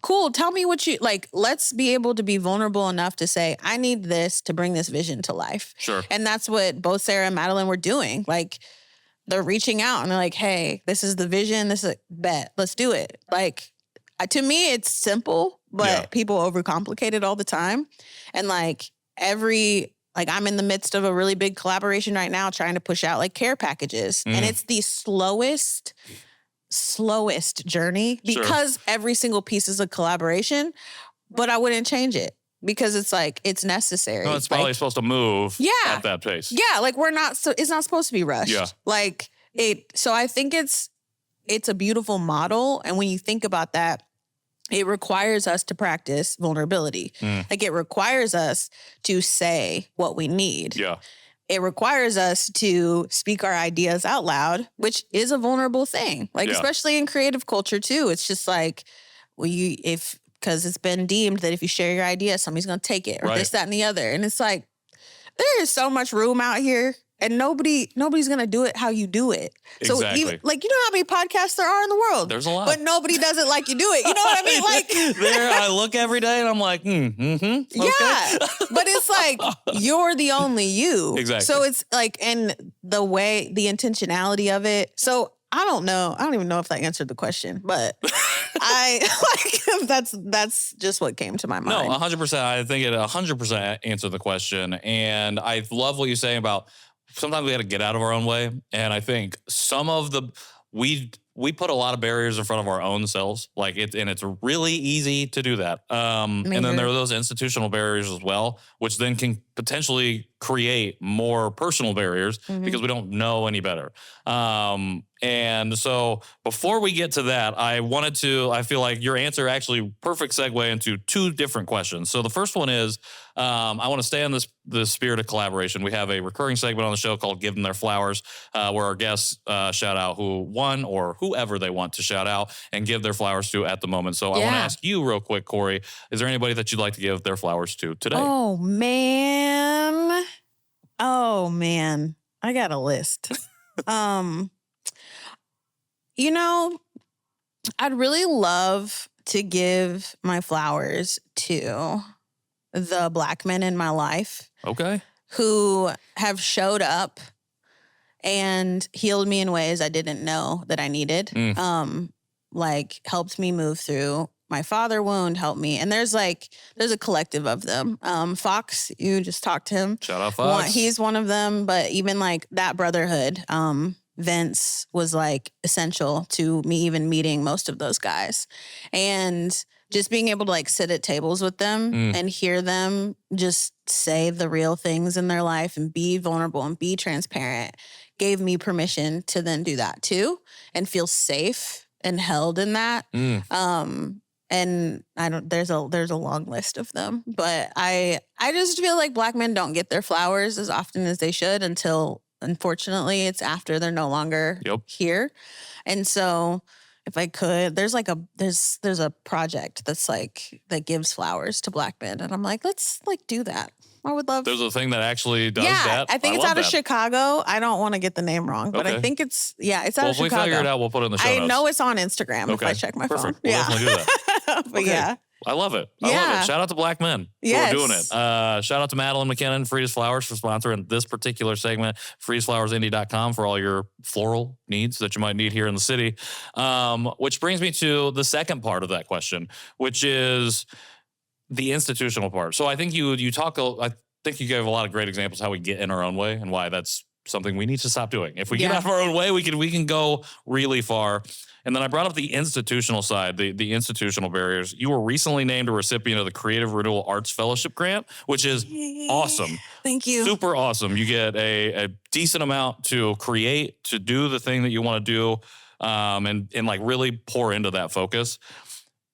cool. Tell me what you like. Let's be able to be vulnerable enough to say, I need this to bring this vision to life. Sure. And that's what both Sarah and Madeline were doing. Like they're reaching out and they're like, hey, this is the vision. This is a bet. Let's do it. Like to me, it's simple, but people overcomplicate it all the time. And like I'm in the midst of a really big collaboration right now, trying to push out like care packages. And it's the slowest journey because every single piece is a collaboration, but I wouldn't change it because it's like, it's necessary. No, it's probably supposed to move at that pace. Yeah. Like it's not supposed to be rushed. Yeah. Like so I think it's a beautiful model. And when you think about that, it requires us to practice vulnerability. Like it requires us to say what we need. Yeah. It requires us to speak our ideas out loud, which is a vulnerable thing. Like, especially in creative culture too. It's just like, because it's been deemed that if you share your idea, somebody's going to take it or this, that, and the other. And it's like, there is so much room out here and nobody's going to do it how you do it. Exactly. So you know how many podcasts there are in the world? There's a lot. But nobody does it like you do it. You know what I mean? Like I look every day and I'm like, okay. Yeah. But it's like, you're the only you. Exactly. So it's like, and the intentionality of it. So I don't know. I don't even know if that answered the question, but that's just what came to my mind. No, 100%. I think it 100% answered the question. And I love what you're saying about sometimes we got to get out of our own way. And I think we put a lot of barriers in front of our own selves. Like it's really easy to do that. And then there are those institutional barriers as well, which then can potentially create more personal barriers because we don't know any better. And so before we get to that, I feel like your answer actually perfect segue into two different questions. So the first one is, I want to stay on the spirit of collaboration. We have a recurring segment on the show called Give Them Their Flowers, where our guests shout out who won or whoever they want to shout out and give their flowers to at the moment. So I want to ask you real quick, Korie, is there anybody that you'd like to give their flowers to today? Oh, man. I got a list. I'd really love to give my flowers to the Black men in my life. Okay. Who have showed up and healed me in ways I didn't know that I needed. Like helped me move through my father wound, helped me. And there's a collective of them. Fox, you just talked to him. Shout out Fox. He's one of them, but even like that brotherhood, Vince was like essential to me even meeting most of those guys. And just being able to like sit at tables with them and hear them just say the real things in their life and be vulnerable and be transparent gave me permission to then do that too and feel safe and held in that. And there's a long list of them, but I just feel like Black men don't get their flowers as often as they should until, unfortunately, it's after they're no longer here. And so if I could, there's a project that gives flowers to Black men. And I'm like, let's do that. I would love. There's a thing that actually does that. I think it's out of Chicago. I don't want to get the name wrong, but I think it's out of Chicago. If we figure it out, we'll put it in the show notes. I know it's on Instagram if I check my phone. We'll definitely do that. But yeah. I love it. I love it. Shout out to Black men for doing it. Shout out to Madeline McKinnon, Freeda's Flowers, for sponsoring this particular segment. Freeda'sFlowersIndy.com for all your floral needs that you might need here in the city. Which brings me to the second part of that question, which is the institutional part. So I think you gave a lot of great examples how we get in our own way and why that's something we need to stop doing. If we get out of our own way, we can go really far. And then I brought up the institutional side, the institutional barriers. You were recently named a recipient of the Creative Renewal Arts Fellowship Grant, which is awesome. Thank you. Super awesome. You get a decent amount to create, to do the thing that you want to do, and like really pour into that focus.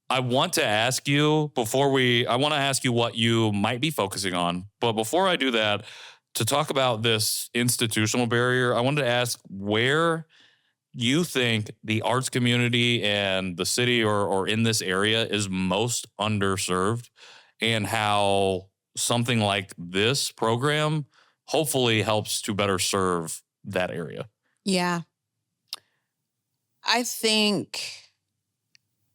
I want to ask you I want to ask you what you might be focusing on. But before I do that, to talk about this institutional barrier, I wanted to ask where you think the arts community and the city or in this area is most underserved, and how something like this program hopefully helps to better serve that area. Yeah. I think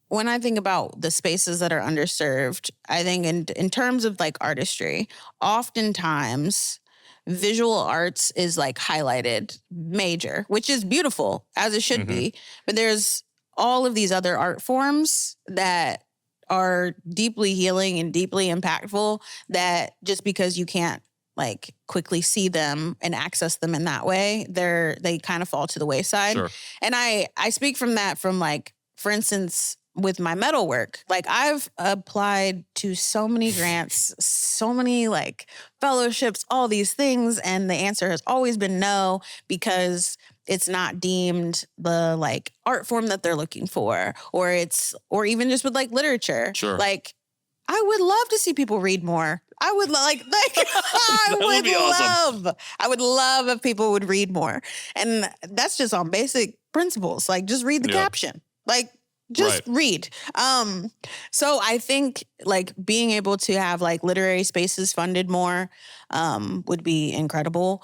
when I think about the spaces that are underserved, I think in terms of like artistry, oftentimes visual arts is like highlighted major, which is beautiful as it should be. But there's all of these other art forms that are deeply healing and deeply impactful that just because you can't like quickly see them and access them in that way, they kind of fall to the wayside. Sure. And I speak from that from like, for instance, with my metalwork, like I've applied to so many grants, so many like fellowships, all these things. And the answer has always been no, because it's not deemed the like art form that they're looking for, or even just with like literature. Sure. Like I would love to see people read more. I would I would love if people would read more. And that's just on basic principles. Like just read the caption. Like just read. So I think like being able to have like literary spaces funded more would be incredible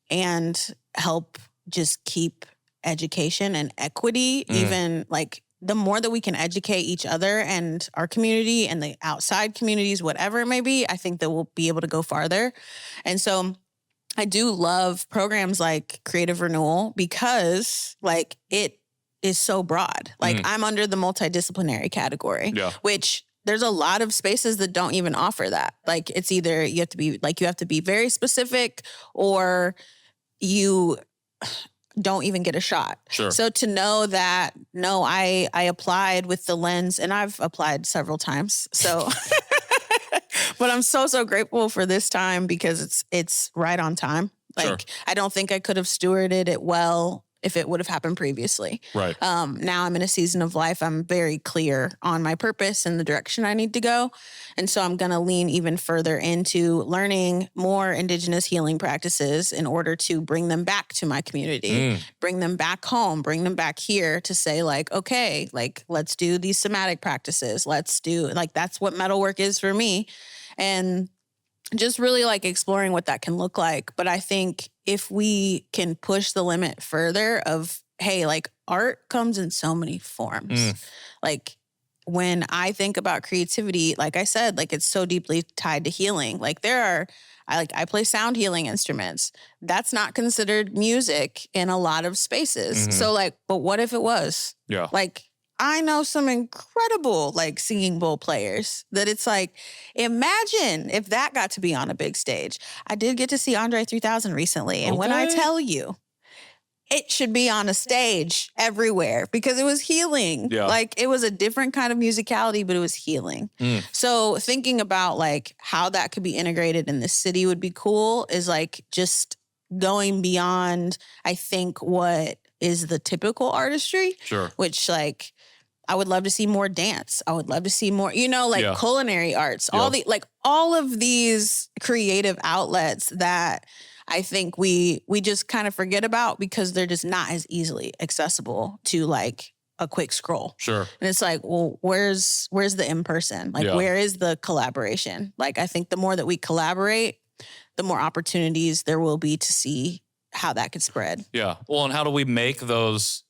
and help just keep education and equity even like the more that we can educate each other and our community and the outside communities, whatever it may be, I think that we'll be able to go farther. And so I do love programs like Creative Renewal because like it is so broad. Like I'm under the multidisciplinary category, which there's a lot of spaces that don't even offer that. Like it's either you have to be very specific or you don't even get a shot. Sure. So to know that, no, I applied with the lens, and I've applied several times. So, but I'm so grateful for this time because it's right on time. Like I don't think I could have stewarded it well if it would have happened previously. Right. Now I'm in a season of life. I'm very clear on my purpose and the direction I need to go. And so I'm going to lean even further into learning more Indigenous healing practices in order to bring them back to my community, bring them back home, bring them back here to say like, okay, like let's do these somatic practices. Let's do like, that's what metalwork is for me. And just really like exploring what that can look like. But I think if we can push the limit further of, hey, like art comes in so many forms. Like when I think about creativity, like I said, like it's so deeply tied to healing. Like I play sound healing instruments. That's not considered music in a lot of spaces. So like, but what if it was? Yeah. Like I know some incredible like singing bowl players that it's like, imagine if that got to be on a big stage. I did get to see Andre 3000 recently. And when I tell you, it should be on a stage everywhere because it was healing. Yeah. Like it was a different kind of musicality, but it was healing. So thinking about like how that could be integrated in the city would be cool is like just going beyond, I think, what is the typical artistry. Sure. Which like, I would love to see more dance. I would love to see more, like culinary arts, all of these creative outlets that I think we just kind of forget about because they're just not as easily accessible to like a quick scroll. Sure. And it's like, well, where's the in-person? Like, where is the collaboration? Like, I think the more that we collaborate, the more opportunities there will be to see how that could spread. Yeah. Well, and how do we make those,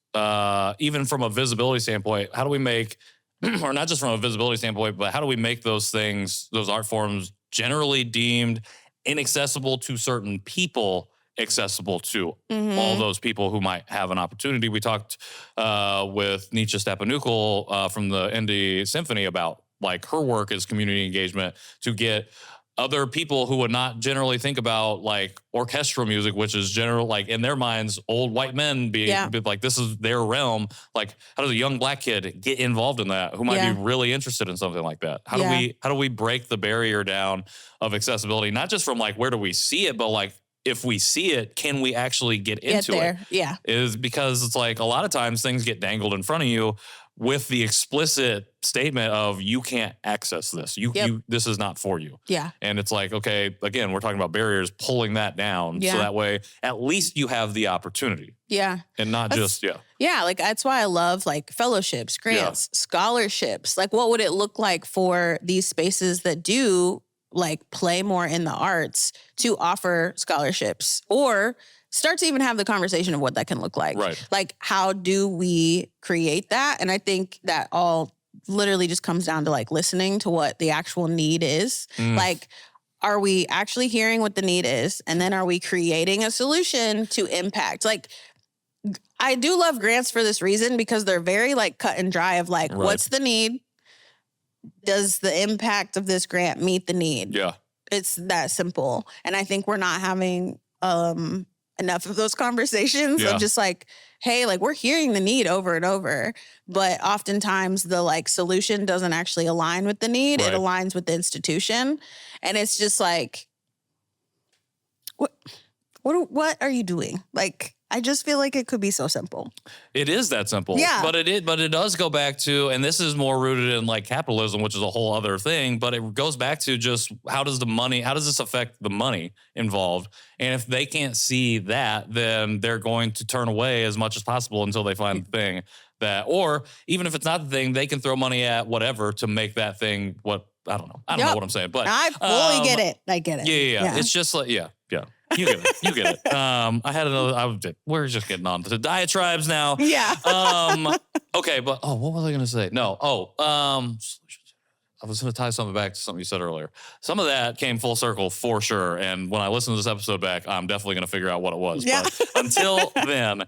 even from a visibility standpoint, how do we make, or not just from a visibility standpoint, but how do we make those things, those art forms generally deemed inaccessible to certain people, accessible to all those people who might have an opportunity? We talked with Nietzsche Stepanukul from the Indie Symphony about like her work as community engagement to get other people who would not generally think about like orchestral music, which is general, like in their minds, old white men being like, this is their realm. Like, how does a young black kid get involved in that who might be really interested in something like that? How do we break the barrier down of accessibility? Not just from like, where do we see it, but like if we see it, can we actually get into it? Yeah. Is because it's like a lot of times things get dangled in front of you with the explicit statement of you can't access this. You this is not for you. Yeah. And it's like, okay, again, we're talking about barriers, pulling that down. So that way at least you have the opportunity. Yeah. And not just. Yeah. Like that's why I love like fellowships, grants, scholarships. Like what would it look like for these spaces that do like play more in the arts to offer scholarships or start to even have the conversation of what that can look like. Right. Like how do we create that? And I think that all literally just comes down to like listening to what the actual need is. Like, are we actually hearing what the need is? And then are we creating a solution to impact? Like, I do love grants for this reason because they're very like cut and dry of like, what's the need? Does the impact of this grant meet the need? Yeah. It's that simple. And I think we're not having enough of those conversations of just like, hey, like we're hearing the need over and over, but oftentimes the like solution doesn't actually align with the need. It aligns with the institution. And it's just like, what are you doing? Like, I just feel like it could be so simple. It is that simple. Yeah. But it does go back to, and this is more rooted in like capitalism, which is a whole other thing, but it goes back to just how does this affect the money involved? And if they can't see that, then they're going to turn away as much as possible until they find the thing that, or even if it's not the thing, they can throw money at whatever to make that thing what, I don't know. I don't know what I'm saying, but I fully get it. I get it. Yeah. It's just like, yeah. You get it. You get it. I had another. We're just getting on to the diatribes now. Yeah. Okay, but what was I going to say? No. I was going to tie something back to something you said earlier. Some of that came full circle for sure. And when I listen to this episode back, I'm definitely going to figure out what it was. Yeah. But until then,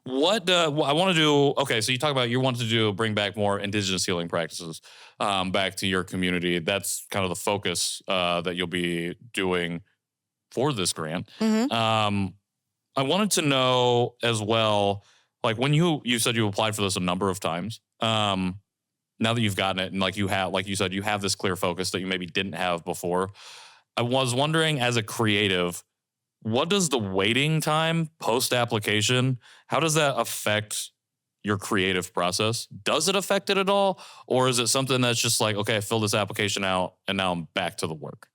what I want to do, okay, so you talk about you want to bring back more indigenous healing practices back to your community. That's kind of the focus that you'll be doing for this grant. I wanted to know as well, like when you said you applied for this a number of times, now that you've gotten it and like you said, you have this clear focus that you maybe didn't have before. I was wondering as a creative, what does the waiting time post-application, how does that affect your creative process? Does it affect it at all? Or is it something that's just like, okay, I filled this application out and now I'm back to the work?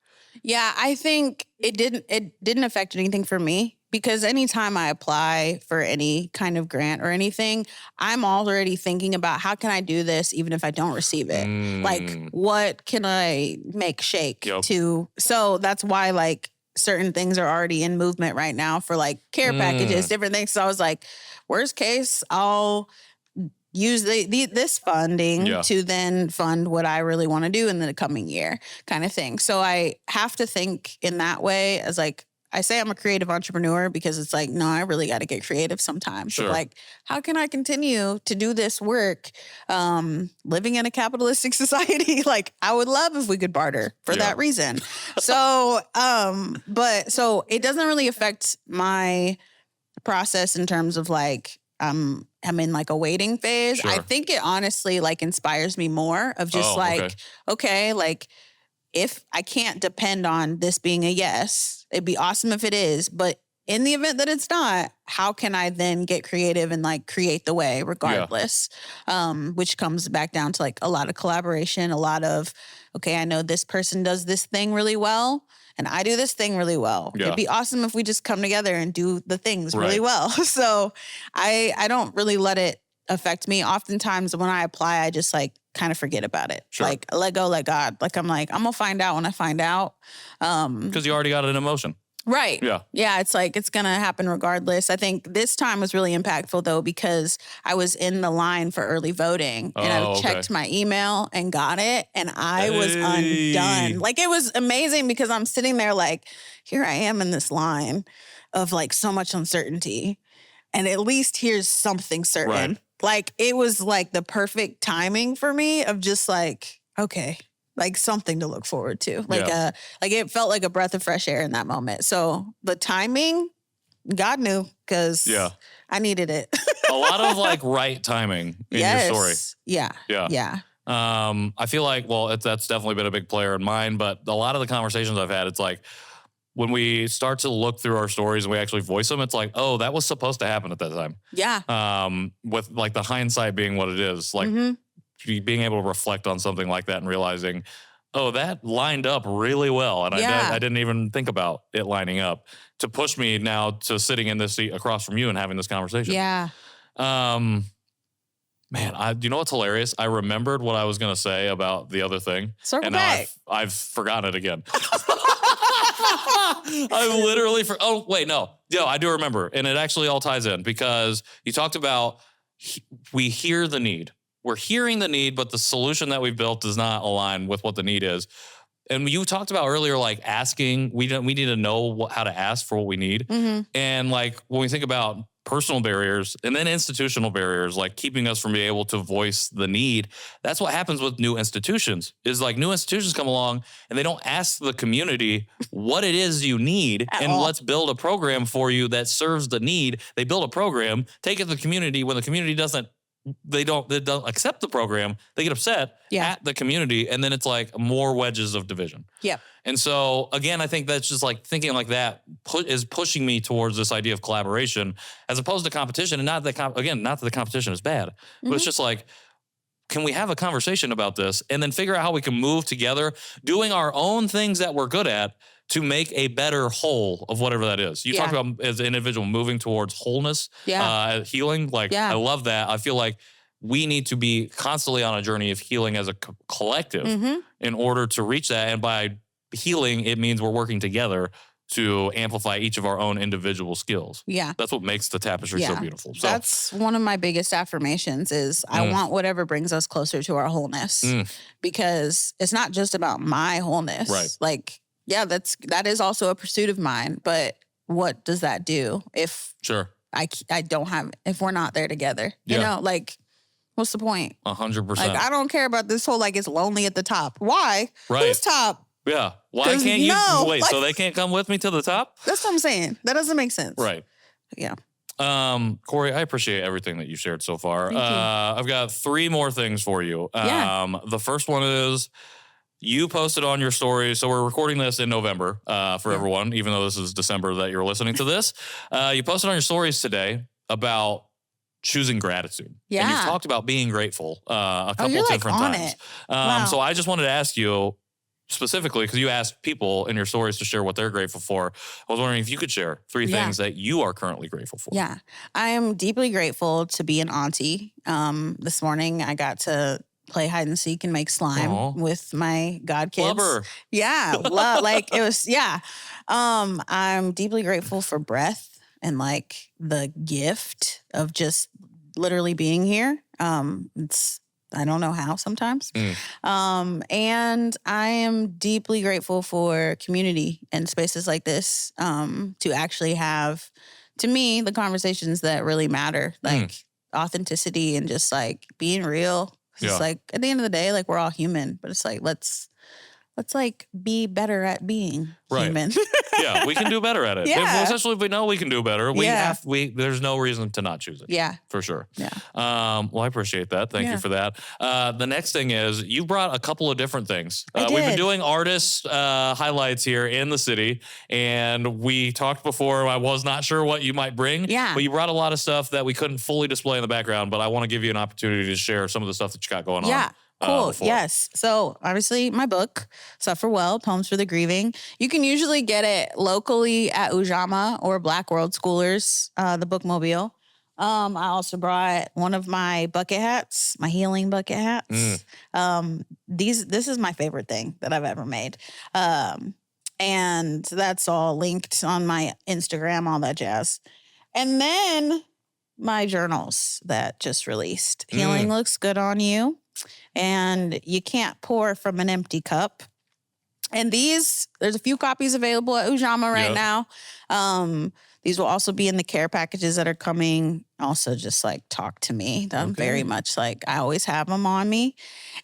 Yeah, I think it didn't affect anything for me because anytime I apply for any kind of grant or anything, I'm already thinking about how can I do this even if I don't receive it? Like, what can I make shake to? So that's why like certain things are already in movement right now for like care packages, different things. So I was like, worst case, I'll use this funding to then fund what I really want to do in the coming year kind of thing. So I have to think in that way as like, I say I'm a creative entrepreneur because it's like, no, I really got to get creative sometimes. Sure. So like, how can I continue to do this work living in a capitalistic society? Like, I would love if we could barter for that reason. So, so it doesn't really affect my process in terms of like, I'm in like a waiting phase. Sure. I think it honestly like inspires me more of just okay, like if I can't depend on this being a yes, it'd be awesome if it is. But in the event that it's not, how can I then get creative and like create the way regardless? Which comes back down to like a lot of collaboration, a lot of, okay, I know this person does this thing really well and I do this thing really well. It'd be awesome if we just come together and do the things really well. So I don't really let it affect me. Oftentimes when I apply, I just like kind of forget about it. Sure. Like let go, let God. Like I'm going to find out when I find out. Because you already got it in emotion. Right. Yeah. Yeah. It's like, it's going to happen regardless. I think this time was really impactful though, because I was in the line for early voting and I checked my email and got it and I was undone. Like it was amazing because I'm sitting there like, here I am in this line of like so much uncertainty and at least here's something certain. Right. Like it was like the perfect timing for me of just like, okay, like something to look forward to. Like like it felt like a breath of fresh air in that moment. So the timing, God knew because I needed it. A lot of like right timing in your story. Yeah. I feel like, well, that's definitely been a big player in mine, but a lot of the conversations I've had, it's like, when we start to look through our stories and we actually voice them, it's like, oh, that was supposed to happen at that time. Yeah. With like the hindsight being what it is, like being able to reflect on something like that and realizing, oh, that lined up really well. And I didn't even think about it lining up to push me now to sitting in this seat across from you and having this conversation. Yeah. Man, you know what's hilarious? I remembered what I was going to say about the other thing. Circle back. Now I've forgotten it again. I literally oh, wait, no. Yo, I do remember. And it actually all ties in because you talked about we hear the need. We're hearing the need, but the solution that we've built does not align with what the need is. And you talked about earlier, like asking, we need to know how to ask for what we need. And like when we think about personal barriers and then institutional barriers, like keeping us from being able to voice the need, that's what happens with new institutions is like new institutions come along and they don't ask the community what it is you need and let's build a program for you that serves the need. They build a program, take it to the community. When the community they don't accept the program, they get upset at the community, and then it's like more wedges of division. Yeah. And so again, I think that's just like thinking like that is pushing me towards this idea of collaboration as opposed to competition. And not that the competition is bad, but it's just like, can we have a conversation about this and then figure out how we can move together, doing our own things that we're good at to make a better whole of whatever that is. You talked about as an individual moving towards wholeness, healing. Like, I love that. I feel like we need to be constantly on a journey of healing as a collective in order to reach that. And by healing, it means we're working together to amplify each of our own individual skills. Yeah. That's what makes the tapestry so beautiful. So that's one of my biggest affirmations is I want whatever brings us closer to our wholeness because it's not just about my wholeness. Right. Like, yeah, that is also a pursuit of mine. But what does that do if I don't have, if we're not there together? You know, like, what's the point? 100%. Like, I don't care about this whole, like, it's lonely at the top. Why? Right. Who's top? Yeah. Why can't you wait? So they can't come with me to the top? That's what I'm saying. That doesn't make sense. Right. Yeah. Korie, I appreciate everything that you shared so far. I've got 3 more things for you. The first one is you posted on your story. So we're recording this in November for everyone, even though this is December that you're listening to this. You posted on your stories today about choosing gratitude. Yeah. And you've talked about being grateful a couple different times. So I just wanted to ask you specifically, because you asked people in your stories to share what they're grateful for. I was wondering if you could share 3 things that you are currently grateful for. Yeah. I am deeply grateful to be an auntie. This morning I got to play hide and seek and make slime with my god kids. Love her. Yeah. Like it was, I'm deeply grateful for breath and like the gift of just literally being here. I don't know how sometimes. And I am deeply grateful for community and spaces like this to actually have, to me, the conversations that really matter, like authenticity and just like being real. It's like at the end of the day, like we're all human, but it's like, let's like be better at being human. Yeah, we can do better at it. Essentially, if we know we can do better, there's no reason to not choose it. Yeah. For sure. Yeah. Well, I appreciate that. Thank you for that. The next thing is you brought a couple of different things. We've been doing artist highlights here in the city, and we talked before. I was not sure what you might bring. Yeah. But you brought a lot of stuff that we couldn't fully display in the background, but I want to give you an opportunity to share some of the stuff that you got going on. Yeah. Cool. Yes. So obviously my book, Suffer Well, Poems for the Grieving. You can usually get it locally at Ujama or Black World Schoolers, the Bookmobile. I also brought one of my bucket hats, my healing bucket hats. This is my favorite thing that I've ever made. And that's all linked on my Instagram, all that jazz. And then my journals that just released. Healing Looks Good on You. And you can't pour from an empty cup. And there's a few copies available at Ujama right now. These will also be in the care packages that are coming. Also, just like talk to me. I'm very much like I always have them on me.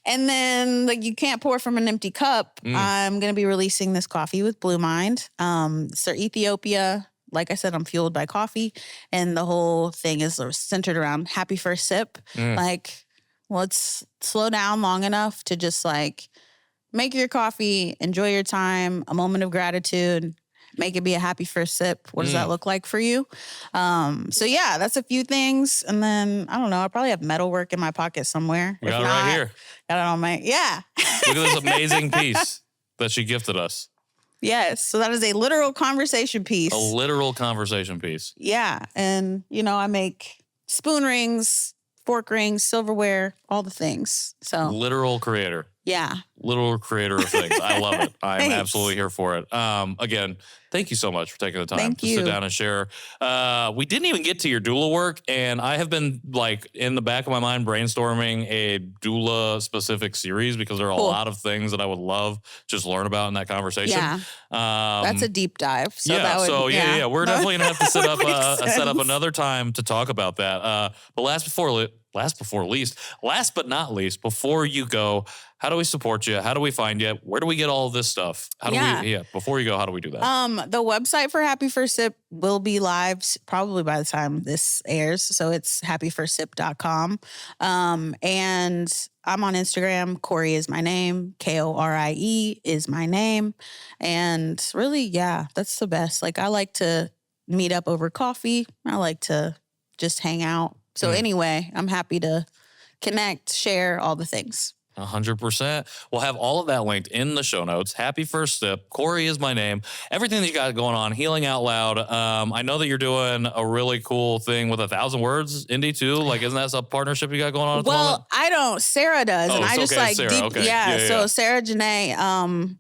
And then like you can't pour from an empty cup. I'm going to be releasing this coffee with Blue Mind. It's their Ethiopia. Like I said, I'm fueled by coffee. And the whole thing is centered around happy first sip. Like, let's slow down long enough to just like make your coffee, enjoy your time, a moment of gratitude, make it be a happy first sip. What does that look like for you? So yeah, that's a few things. And then I don't know, I probably have metalwork in my pocket somewhere. We got it right here. Got it on my, yeah. Look at this amazing piece that she gifted us. Yes. So that is a literal conversation piece. A literal conversation piece. Yeah. And, you know, I make spoon rings, fork rings, silverware, all the things. So literal creator. Yeah. Literal creator of things. I love it. I'm Thanks. absolutely here for it. Again, thank you so much for taking the time to sit down and share. We didn't even get to your doula work, and I have been like in the back of my mind brainstorming a doula specific series because there are a lot of things that I would love just learn about in that conversation. Yeah. That's a deep dive. So yeah. that would, So we're definitely gonna have to set up another time to talk about that. But last but not least, before you go, how do we support you? How do we find you? Where do we get all of this stuff? Before you go, how do we do that? The website for Happy First Sip will be live probably by the time this airs. So it's happyfirstsip.com. And I'm on Instagram. Korie is my name. Korie is my name. And really, yeah, that's the best. Like, I like to meet up over coffee. I like to just hang out. So anyway, I'm happy to connect, share all the things. 100%. We'll have all of that linked in the show notes. Happy First Sip. Korie is my name. Everything that you got going on, Healing Out Loud. I know that you're doing a really cool thing with 1,000 Words, Indy, too. Like, isn't that a partnership you got going on at the moment? Well, I don't. Sarah does. And I just Sarah. Okay. So Sarah Janae,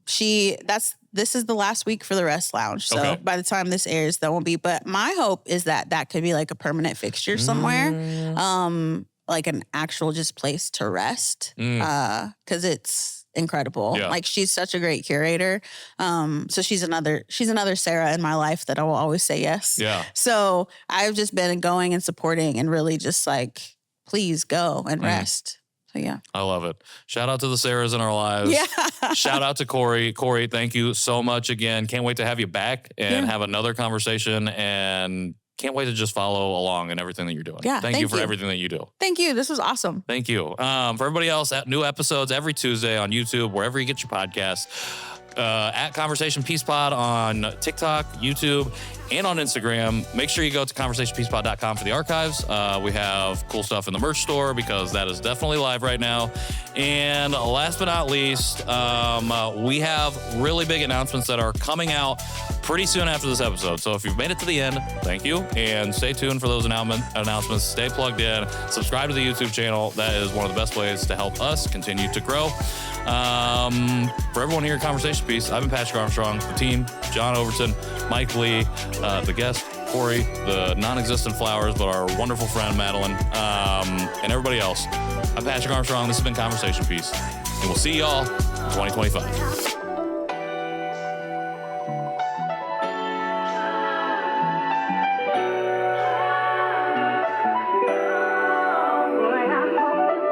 this is the last week for the Rest Lounge. So by the time this airs, that won't be. But my hope is that could be like a permanent fixture somewhere. Like an actual just place to rest. Because it's incredible. Yeah. Like, she's such a great curator. So she's another Sarah in my life that I will always say yes. Yeah. So I've just been going and supporting and really just like, please go and rest. So yeah. I love it. Shout out to the Sarahs in our lives. Yeah. Shout out to Korie. Korie, thank you so much again. Can't wait to have you back and have another conversation, and can't wait to just follow along in everything that you're doing. Yeah, thank you for everything that you do. Thank you. This was awesome. Thank you. For everybody else, new episodes every Tuesday on YouTube, wherever you get your podcasts. At Conversation Peace Pod on TikTok, YouTube, and on Instagram. Make sure you go to conversationpeacepod.com for the archives. We have cool stuff in the merch store because that is definitely live right now. And last but not least, we have really big announcements that are coming out pretty soon after this episode. So if you've made it to the end, thank you. And stay tuned for those announcements. Stay plugged in. Subscribe to the YouTube channel. That is one of the best ways to help us continue to grow. For everyone here at Conversation Piece, I've been Patrick Armstrong, the team, John Overton, Mike Lee, the guest, Korie, the non-existent flowers, but our wonderful friend, Madeline, and everybody else. I'm Patrick Armstrong. This has been Conversation Piece, and we'll see y'all in 2025.